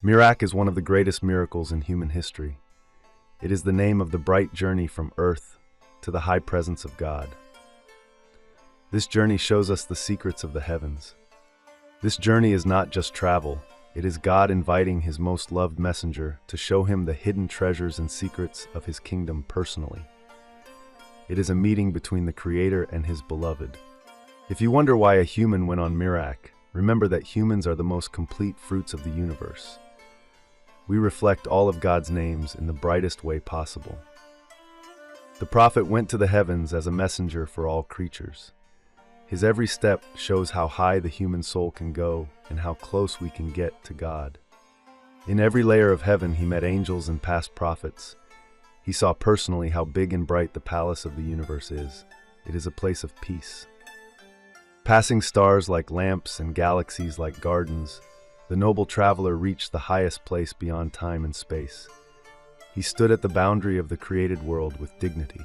Merak is one of the greatest miracles in human history. It is the name of the bright journey from earth to the high presence of God. This journey shows us the secrets of the heavens. This journey is not just travel, it is God inviting his most loved messenger to show him the hidden treasures and secrets of his kingdom personally. It is a meeting between the Creator and his beloved. If you wonder why a human went on Merak, remember that humans are the most complete fruits of the universe. We reflect all of God's names in the brightest way possible. The prophet went to the heavens as a messenger for all creatures. His every step shows how high the human soul can go and how close we can get to God. In every layer of heaven, he met angels and past prophets. He saw personally how big and bright the palace of the universe is. It is a place of peace. Passing stars like lamps and galaxies like gardens, the noble traveler reached the highest place beyond time and space. He stood at the boundary of the created world with dignity.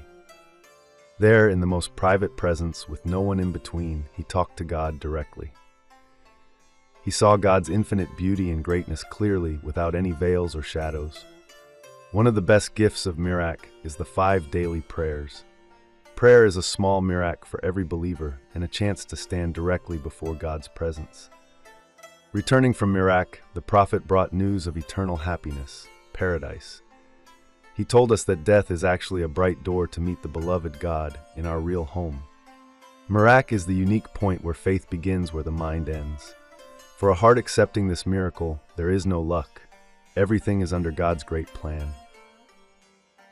There, in the most private presence, with no one in between, he talked to God directly. He saw God's infinite beauty and greatness clearly, without any veils or shadows. One of the best gifts of Merak is the 5 daily prayers. Prayer is a small Merak for every believer and a chance to stand directly before God's presence. Returning from Merak, the prophet brought news of eternal happiness, paradise. He told us that death is actually a bright door to meet the beloved God in our real home. Merak is the unique point where faith begins where the mind ends. For a heart accepting this miracle, there is no luck. Everything is under God's great plan.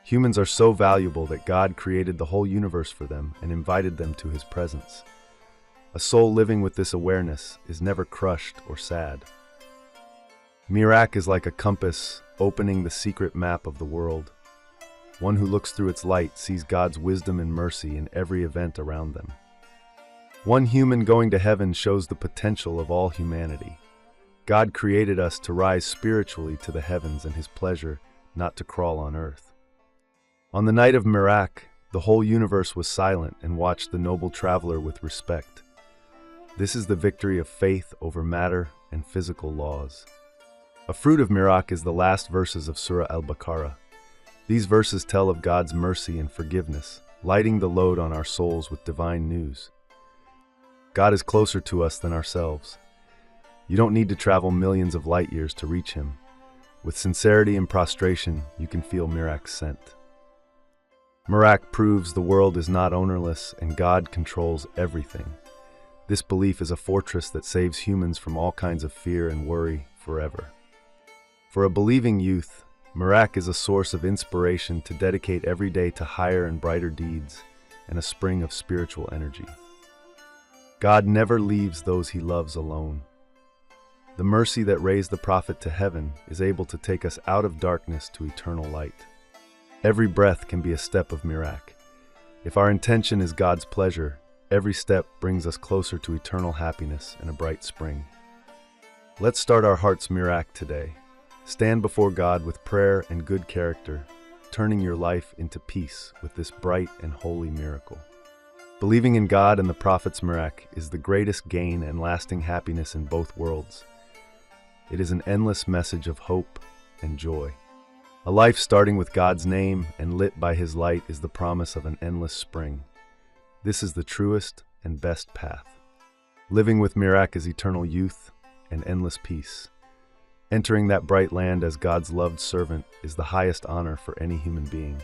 Humans are so valuable that God created the whole universe for them and invited them to his presence. A soul living with this awareness is never crushed or sad. Merak is like a compass opening the secret map of the world. One who looks through its light sees God's wisdom and mercy in every event around them. One human going to heaven shows the potential of all humanity. God created us to rise spiritually to the heavens in his pleasure, not to crawl on earth. On the night of Merak, the whole universe was silent and watched the noble traveler with respect. This is the victory of faith over matter and physical laws. A fruit of Merak is the last verses of Surah Al-Baqarah. These verses tell of God's mercy and forgiveness, lighting the load on our souls with divine news. God is closer to us than ourselves. You don't need to travel millions of light years to reach him. With sincerity and prostration, you can feel Merak's scent. Merak proves the world is not ownerless and God controls everything. This belief is a fortress that saves humans from all kinds of fear and worry forever. For a believing youth, Merak is a source of inspiration to dedicate every day to higher and brighter deeds and a spring of spiritual energy. God never leaves those he loves alone. The mercy that raised the prophet to heaven is able to take us out of darkness to eternal light. Every breath can be a step of Merak. If our intention is God's pleasure, every step brings us closer to eternal happiness and a bright spring. Let's start our heart's Merak today. Stand before God with prayer and good character, turning your life into peace with this bright and holy miracle. Believing in God and the prophet's Merak is the greatest gain and lasting happiness in both worlds. It is an endless message of hope and joy. A life starting with God's name and lit by his light is the promise of an endless spring. This is the truest and best path. Living with Merak is eternal youth and endless peace. Entering that bright land as God's loved servant is the highest honor for any human being.